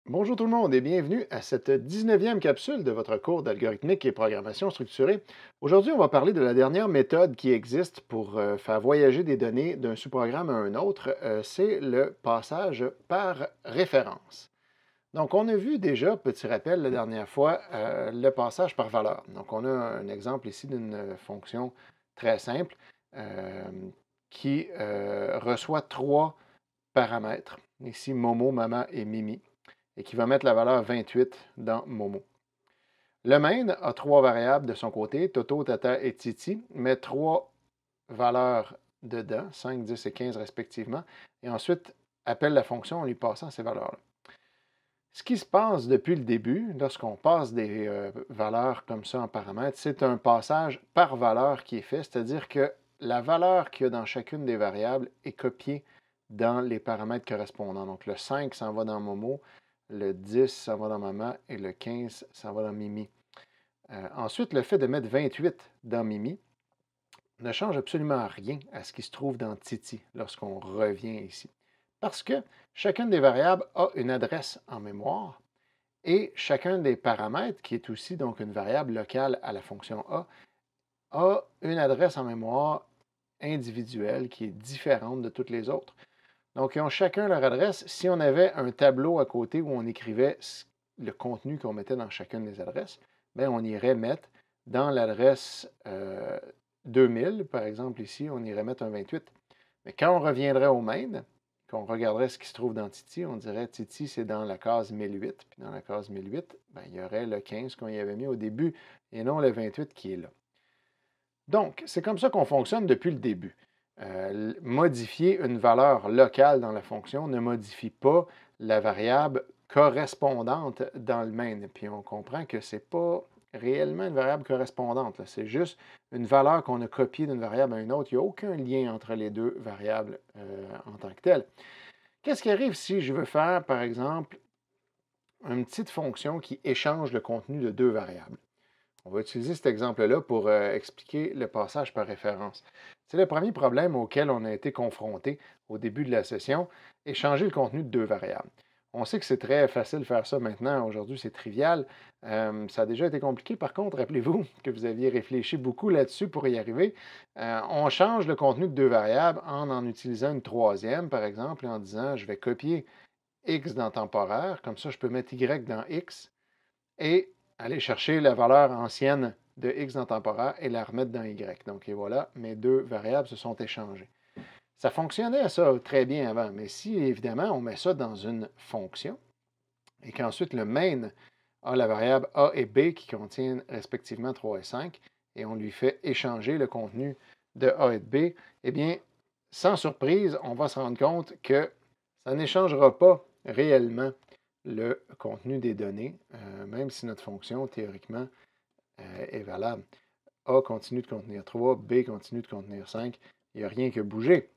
Bonjour tout le monde et bienvenue à cette 19e capsule de votre cours d'algorithmique et programmation structurée. Aujourd'hui, on va parler de la dernière méthode qui existe pour faire voyager des données d'un sous-programme à un autre. C'est le passage par référence. Donc, on a vu déjà, petit rappel la dernière fois, le passage par valeur. Donc, on a un exemple ici d'une fonction très simple euh, qui reçoit trois paramètres. Ici, Momo, Maman et Mimi et qui va mettre la valeur 28 dans Momo. Le main a trois variables de son côté, Toto, Tata et Titi, met trois valeurs dedans, 5, 10 et 15 respectivement, et ensuite appelle la fonction en lui passant ces valeurs-là. Ce qui se passe depuis le début, lorsqu'on passe des valeurs comme ça en paramètres, c'est un passage par valeur qui est fait, c'est-à-dire que la valeur qu'il y a dans chacune des variables est copiée dans les paramètres correspondants. Donc le 5 s'en va dans Momo, le 10 s'en va dans Maman et le 15 s'en va dans Mimi. Ensuite, le fait de mettre 28 dans Mimi ne change absolument rien à ce qui se trouve dans Titi lorsqu'on revient ici. Parce que chacune des variables a une adresse en mémoire et chacun des paramètres, qui est aussi donc une variable locale à la fonction a une adresse en mémoire individuelle qui est différente de toutes les autres. Donc, ils ont chacun leur adresse. Si on avait un tableau à côté où on écrivait le contenu qu'on mettait dans chacune des adresses, bien, on irait mettre dans l'adresse 2000, par exemple ici, on irait mettre un 28. Mais quand on reviendrait au main, qu'on regarderait ce qui se trouve dans Titi, on dirait Titi, c'est dans la case 1008. Puis dans la case 1008, bien, il y aurait le 15 qu'on y avait mis au début et non le 28 qui est là. Donc, c'est comme ça qu'on fonctionne depuis le début. Modifier une valeur locale dans la fonction ne modifie pas la variable correspondante dans le main. Puis on comprend que ce n'est pas réellement une variable correspondante. C'est juste une valeur qu'on a copiée d'une variable à une autre. Il n'y a aucun lien entre les deux variables en tant que telles. Qu'est-ce qui arrive si je veux faire, par exemple, une petite fonction qui échange le contenu de deux variables? On va utiliser cet exemple-là pour expliquer le passage par référence. C'est le premier problème auquel on a été confronté au début de la session, échanger le contenu de deux variables. On sait que c'est très facile de faire ça maintenant. Aujourd'hui, c'est trivial. Ça a déjà été compliqué. Par contre, rappelez-vous que vous aviez réfléchi beaucoup là-dessus pour y arriver. On change le contenu de deux variables en utilisant une troisième, par exemple, et en disant je vais copier x dans temporaire. Comme ça, je peux mettre y dans x et aller chercher la valeur ancienne de x dans temporaire et la remettre dans y. Donc, et voilà, mes deux variables se sont échangées. Ça fonctionnait ça très bien avant, mais si évidemment on met ça dans une fonction et qu'ensuite le main a la variable a et b qui contiennent respectivement 3 et 5 et on lui fait échanger le contenu de a et de b, eh bien, sans surprise, on va se rendre compte que ça n'échangera pas réellement le contenu des données, même si notre fonction, théoriquement, est valable. A continue de contenir 3, B continue de contenir 5. Il n'y a rien qui a bougé.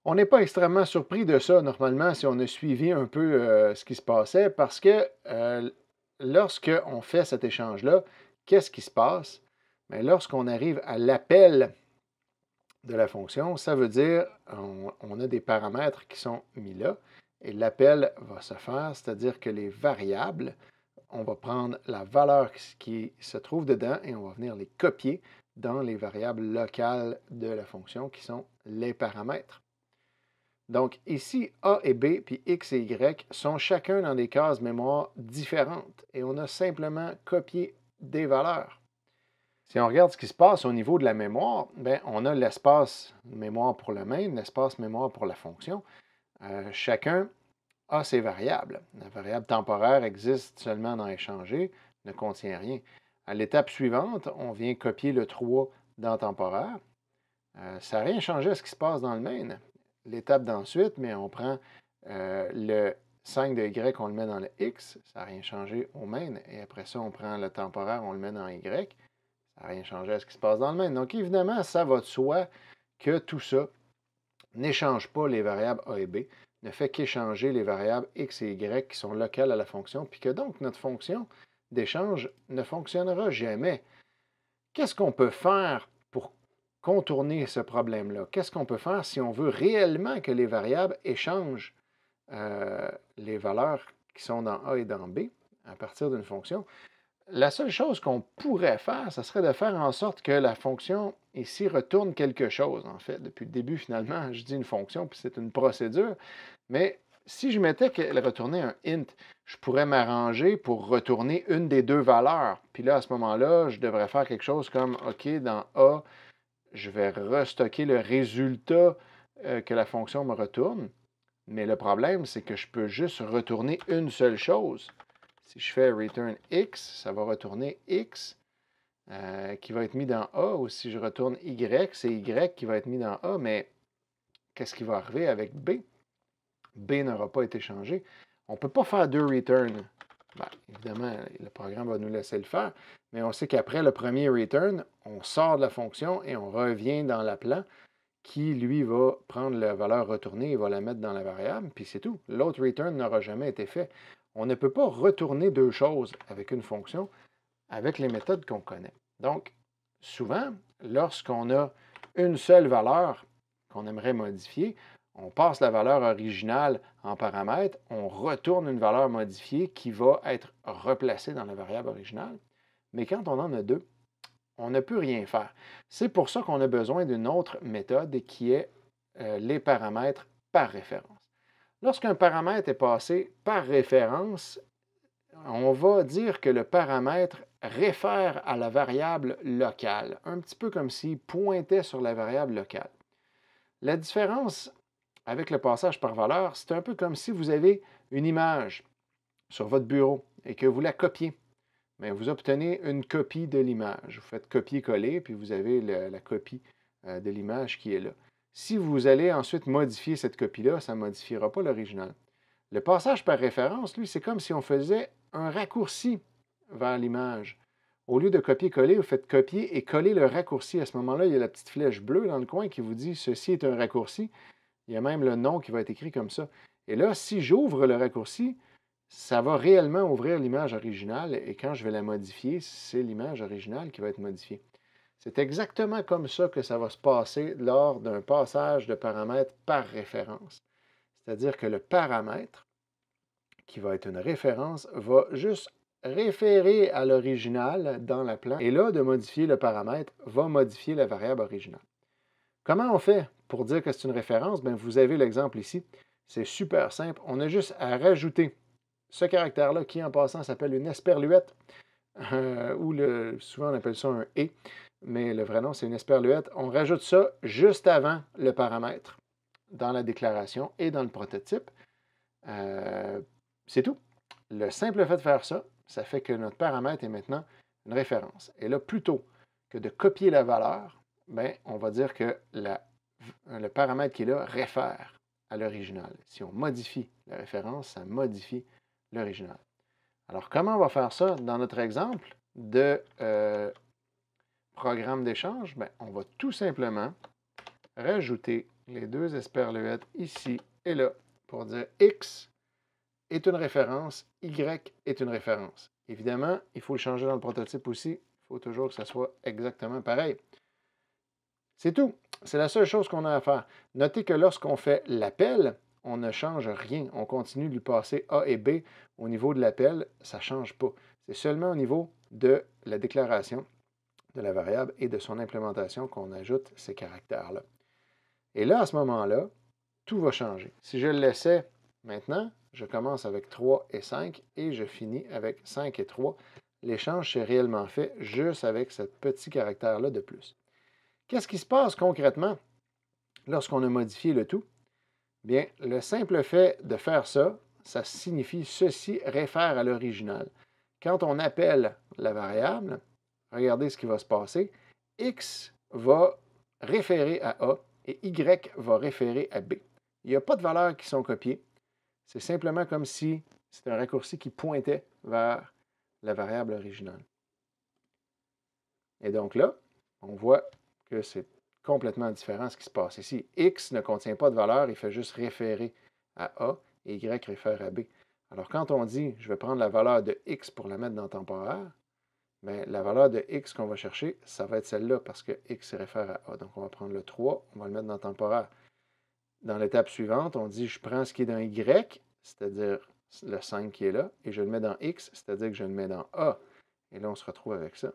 On n'est pas extrêmement surpris de ça, normalement, si on a suivi un peu ce qui se passait, parce que lorsqu'on fait cet échange-là, qu'est-ce qui se passe? Mais lorsqu'on arrive à l'appel de la fonction, ça veut dire on a des paramètres qui sont mis là, et l'appel va se faire, c'est-à-dire que les variables, on va prendre la valeur qui se trouve dedans et on va venir les copier dans les variables locales de la fonction qui sont les paramètres. Donc ici, A et B, puis X et Y sont chacun dans des cases mémoire différentes et on a simplement copié des valeurs. Si on regarde ce qui se passe au niveau de la mémoire, bien, on a l'espace mémoire pour le main, l'espace mémoire pour la fonction. Chacun a ses variables. La variable temporaire existe seulement dans échanger, ne contient rien. À l'étape suivante, on vient copier le 3 dans temporaire. Ça n'a rien changé à ce qui se passe dans le main. L'étape d'ensuite, mais on prend le 5 de Y, on le met dans le X, ça n'a rien changé au main. Et après ça, on prend le temporaire, on le met dans Y. Ça n'a rien changé à ce qui se passe dans le main. Donc, évidemment, ça va de soi que tout ça n'échange pas les variables A et B, ne fait qu'échanger les variables X et Y qui sont locales à la fonction, puis que donc notre fonction d'échange ne fonctionnera jamais. Qu'est-ce qu'on peut faire pour contourner ce problème-là? Qu'est-ce qu'on peut faire si on veut réellement que les variables échangent les valeurs qui sont dans A et dans B à partir d'une fonction. La seule chose qu'on pourrait faire, ce serait de faire en sorte que la fonction ici retourne quelque chose, en fait. Depuis le début, finalement, je dis une fonction, puis c'est une procédure. Mais si je mettais qu'elle retournait un int, je pourrais m'arranger pour retourner une des deux valeurs. Puis là, à ce moment-là, je devrais faire quelque chose comme, OK, dans A, je vais restocker le résultat que la fonction me retourne. Mais le problème, c'est que je peux juste retourner une seule chose. Si je fais return x, ça va retourner x qui va être mis dans A. Ou si je retourne y, c'est y qui va être mis dans A. Mais qu'est-ce qui va arriver avec B? B n'aura pas été changé. On ne peut pas faire deux returns. Ben, évidemment, le programme va nous laisser le faire, mais on sait qu'après le premier return, on sort de la fonction et on revient dans l'appelant qui, lui, va prendre la valeur retournée et va la mettre dans la variable, puis c'est tout. L'autre return n'aura jamais été fait. On ne peut pas retourner deux choses avec une fonction avec les méthodes qu'on connaît. Donc, souvent, lorsqu'on a une seule valeur qu'on aimerait modifier, on passe la valeur originale en paramètre, on retourne une valeur modifiée qui va être replacée dans la variable originale. Mais quand on en a deux, on ne peut rien faire. C'est pour ça qu'on a besoin d'une autre méthode qui est les paramètres par référence. Lorsqu'un paramètre est passé par référence, on va dire que le paramètre réfère à la variable locale, un petit peu comme s'il pointait sur la variable locale. La différence avec le passage par valeur, c'est un peu comme si vous avez une image sur votre bureau et que vous la copiez. Bien, vous obtenez une copie de l'image. Vous faites copier-coller, puis vous avez la copie de l'image qui est là. Si vous allez ensuite modifier cette copie-là, ça ne modifiera pas l'original. Le passage par référence, lui, c'est comme si on faisait un raccourci vers l'image. Au lieu de copier-coller, vous faites copier et coller le raccourci. À ce moment-là, il y a la petite flèche bleue dans le coin qui vous dit « Ceci est un raccourci ». Il y a même le nom qui va être écrit comme ça. Et là, si j'ouvre le raccourci, ça va réellement ouvrir l'image originale et quand je vais la modifier, c'est l'image originale qui va être modifiée. C'est exactement comme ça que ça va se passer lors d'un passage de paramètres par référence. C'est-à-dire que le paramètre, qui va être une référence, va juste référer à l'original dans l'appelant. Et là, de modifier le paramètre va modifier la variable originale. Comment on fait pour dire que c'est une référence? Bien, vous avez l'exemple ici. C'est super simple. On a juste à rajouter ce caractère-là qui, en passant, s'appelle une esperluette, ou souvent on appelle ça un « et », mais le vrai nom, c'est une esperluette. On rajoute ça juste avant le paramètre dans la déclaration et dans le prototype. C'est tout. Le simple fait de faire ça, ça fait que notre paramètre est maintenant une référence. Et là, plutôt que de copier la valeur, bien, on va dire que le paramètre qui est là réfère à l'original. Si on modifie la référence, ça modifie l'original. Alors, comment on va faire ça dans notre exemple de programme d'échange? Bien, on va tout simplement rajouter les deux esperluettes ici et là pour dire X est une référence, Y est une référence. Évidemment, il faut le changer dans le prototype aussi. Il faut toujours que ça soit exactement pareil. C'est tout. C'est la seule chose qu'on a à faire. Notez que lorsqu'on fait l'appel, on ne change rien. On continue de lui passer A et B. Au niveau de l'appel, ça ne change pas. C'est seulement au niveau de la déclaration de la variable et de son implémentation qu'on ajoute ces caractères-là. Et là, à ce moment-là, tout va changer. Si je le laissais maintenant, je commence avec 3 et 5 et je finis avec 5 et 3. L'échange s'est réellement fait juste avec ce petit caractère-là de plus. Qu'est-ce qui se passe concrètement lorsqu'on a modifié le tout? Bien, le simple fait de faire ça, ça signifie ceci réfère à l'original. Quand on appelle la variable, regardez ce qui va se passer. X va référer à A et Y va référer à B. Il n'y a pas de valeurs qui sont copiées. C'est simplement comme si c'était un raccourci qui pointait vers la variable originale. Et donc là, on voit que c'est complètement différent ce qui se passe ici. X ne contient pas de valeur, il fait juste référer à A et Y réfère à B. Alors quand on dit « je vais prendre la valeur de X pour la mettre dans temporaire », bien, la valeur de X qu'on va chercher, ça va être celle-là parce que X réfère à A. Donc on va prendre le 3, on va le mettre dans temporaire. Dans l'étape suivante, on dit « je prends ce qui est dans Y », c'est-à-dire le 5 qui est là, et je le mets dans X, c'est-à-dire que je le mets dans A. Et là, on se retrouve avec ça.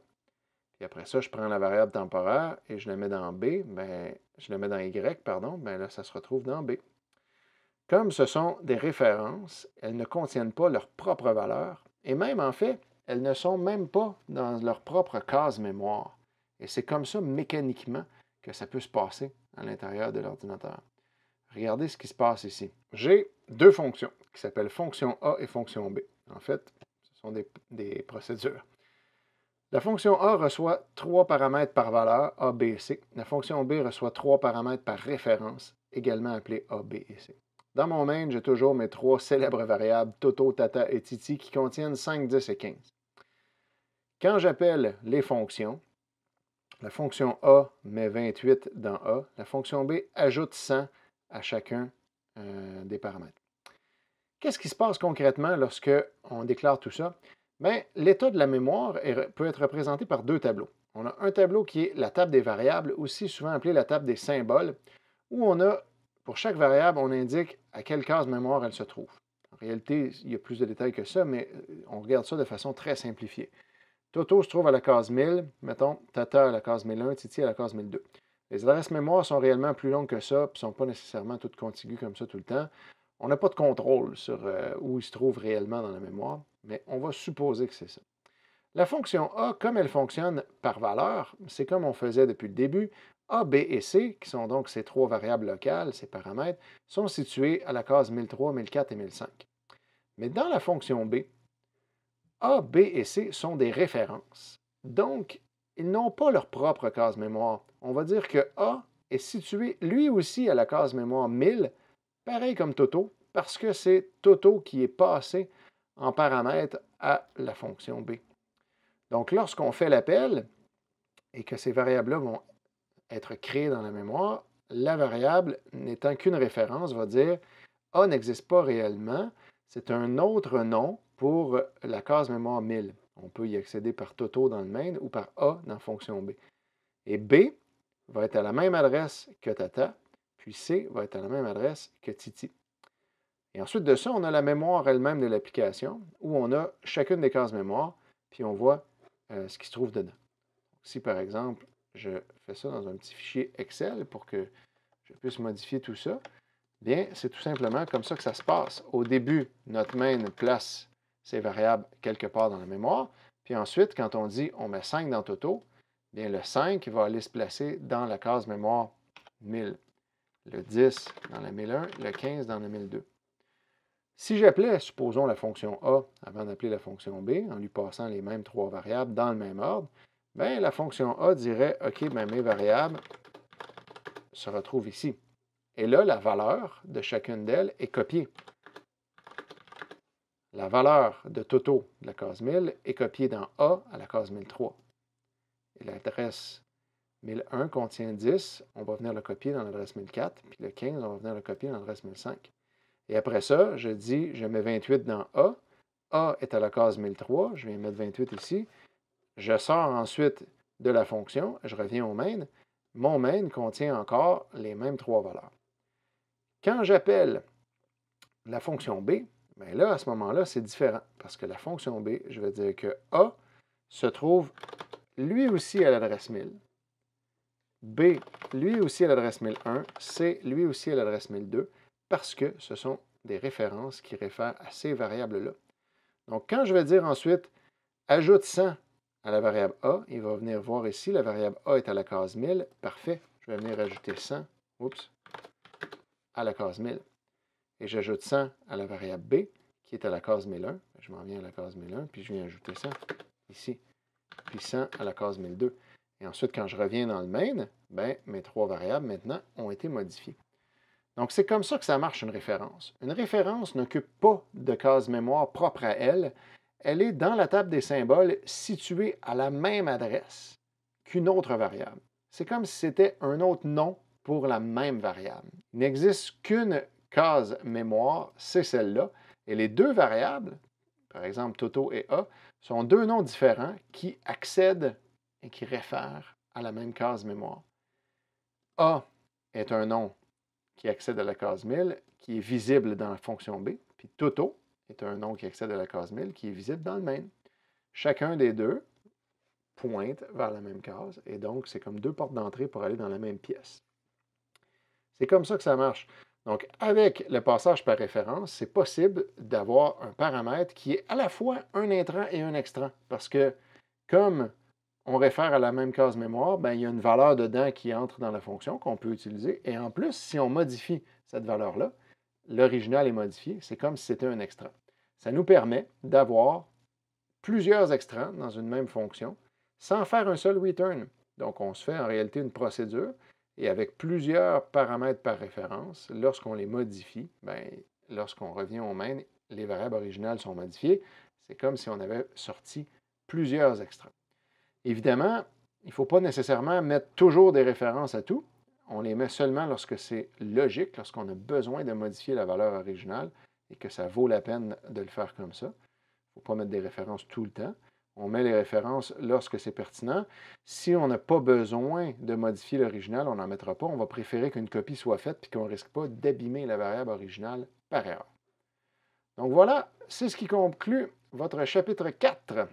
Puis après ça, je prends la variable temporaire et je la mets dans B, bien, je la mets dans Y, pardon, bien là, ça se retrouve dans B. Comme ce sont des références, elles ne contiennent pas leur propre valeur, et même en fait, elles ne sont même pas dans leur propre case mémoire. Et c'est comme ça, mécaniquement, que ça peut se passer à l'intérieur de l'ordinateur. Regardez ce qui se passe ici. J'ai deux fonctions qui s'appellent fonction A et fonction B. En fait, ce sont des procédures. La fonction A reçoit 3 paramètres par valeur, A, B et C. La fonction B reçoit 3 paramètres par référence, également appelés A, B et C. Dans mon main, j'ai toujours mes 3 célèbres variables, Toto, Tata et Titi, qui contiennent 5, 10 et 15. Quand j'appelle les fonctions, la fonction A met 28 dans A, la fonction B ajoute 100 à chacun des paramètres. Qu'est-ce qui se passe concrètement lorsque on déclare tout ça? Bien, l'état de la mémoire peut être représenté par deux tableaux. On a un tableau qui est la table des variables, aussi souvent appelée la table des symboles, où on a, pour chaque variable, on indique à quelle case mémoire elle se trouve. En réalité, il y a plus de détails que ça, mais on regarde ça de façon très simplifiée. Toto se trouve à la case 1000, mettons, Tata à la case 1001, Titi à la case 1002. Les adresses mémoire sont réellement plus longues que ça, et ne sont pas nécessairement toutes contiguës comme ça tout le temps. On n'a pas de contrôle sur où il se trouve réellement dans la mémoire, mais on va supposer que c'est ça. La fonction A, comme elle fonctionne par valeur, c'est comme on faisait depuis le début. A, B et C, qui sont donc ces 3 variables locales, ces paramètres, sont situés à la case 1003, 1004 et 1005. Mais dans la fonction B, A, B et C sont des références. Donc, ils n'ont pas leur propre case mémoire. On va dire que A est situé lui aussi à la case mémoire 1000, pareil comme Toto, parce que c'est Toto qui est passé en paramètre à la fonction B. Donc, lorsqu'on fait l'appel et que ces variables-là vont être créées dans la mémoire, la variable n'étant qu'une référence va dire A n'existe pas réellement, c'est un autre nom pour la case mémoire 1000. On peut y accéder par Toto dans le main ou par A dans la fonction B. Et B va être à la même adresse que Tata, puis C va être à la même adresse que Titi. Et ensuite de ça, on a la mémoire elle-même de l'application, où on a chacune des cases mémoire, puis on voit ce qui se trouve dedans. Si, par exemple, je fais ça dans un petit fichier Excel pour que je puisse modifier tout ça, bien, c'est tout simplement comme ça que ça se passe. Au début, notre main place ces variables quelque part dans la mémoire, puis ensuite, quand on dit on met 5 dans Toto, bien, le 5 va aller se placer dans la case mémoire 1000, le 10 dans la 1001, le 15 dans la 1002. Si j'appelais, supposons, la fonction A avant d'appeler la fonction B, en lui passant les mêmes 3 variables dans le même ordre, bien, la fonction A dirait, OK, bien, mes variables se retrouvent ici. Et là, la valeur de chacune d'elles est copiée. La valeur de Toto de la case 1000 est copiée dans A à la case 1003. Et l'adresse 1001 contient 10, on va venir le copier dans l'adresse 1004, puis le 15, on va venir le copier dans l'adresse 1005. Et après ça, je dis, je mets 28 dans A. A est à la case 1003, je viens mettre 28 ici. Je sors ensuite de la fonction, je reviens au main. Mon main contient encore les mêmes 3 valeurs. Quand j'appelle la fonction B, bien là, à ce moment-là, c'est différent. Parce que la fonction B, je vais dire que A se trouve lui aussi à l'adresse 1000. B, lui aussi à l'adresse 1001. C, lui aussi à l'adresse 1002. Parce que ce sont des références qui réfèrent à ces variables-là. Donc, quand je vais dire ensuite ajoute 100 à la variable A, il va venir voir ici, la variable A est à la case 1000. Parfait. Je vais venir ajouter 100 à la case 1000. Et j'ajoute 100 à la variable B, qui est à la case 1001. Je m'en viens à la case 1001, puis je viens ajouter 100 ici, puis 100 à la case 1002. Et ensuite, quand je reviens dans le main, bien, mes 3 variables, maintenant, ont été modifiées. Donc, c'est comme ça que ça marche une référence. Une référence n'occupe pas de case mémoire propre à elle. Elle est dans la table des symboles située à la même adresse qu'une autre variable. C'est comme si c'était un autre nom pour la même variable. Il n'existe qu'une case mémoire, c'est celle-là. Et les deux variables, par exemple Toto et A, sont deux noms différents qui accèdent et qui réfèrent à la même case mémoire. A est un nom qui accède à la case 1000, qui est visible dans la fonction B, puis Toto est un nom qui accède à la case 1000 qui est visible dans le main. Chacun des deux pointe vers la même case et donc c'est comme deux portes d'entrée pour aller dans la même pièce. C'est comme ça que ça marche. Donc, avec le passage par référence, c'est possible d'avoir un paramètre qui est à la fois un intrant et un extrant parce que comme on réfère à la même case mémoire, bien, il y a une valeur dedans qui entre dans la fonction qu'on peut utiliser. Et en plus, si on modifie cette valeur-là, l'original est modifié, c'est comme si c'était un extrait. Ça nous permet d'avoir plusieurs extrants dans une même fonction sans faire un seul return. Donc, on se fait en réalité une procédure et avec plusieurs paramètres par référence, lorsqu'on les modifie, bien, lorsqu'on revient au main, les variables originales sont modifiées. C'est comme si on avait sorti plusieurs extrants. Évidemment, il ne faut pas nécessairement mettre toujours des références à tout. On les met seulement lorsque c'est logique, lorsqu'on a besoin de modifier la valeur originale et que ça vaut la peine de le faire comme ça. Il ne faut pas mettre des références tout le temps. On met les références lorsque c'est pertinent. Si on n'a pas besoin de modifier l'original, on n'en mettra pas. On va préférer qu'une copie soit faite et qu'on ne risque pas d'abîmer la variable originale par erreur. Donc voilà, c'est ce qui conclut votre chapitre 4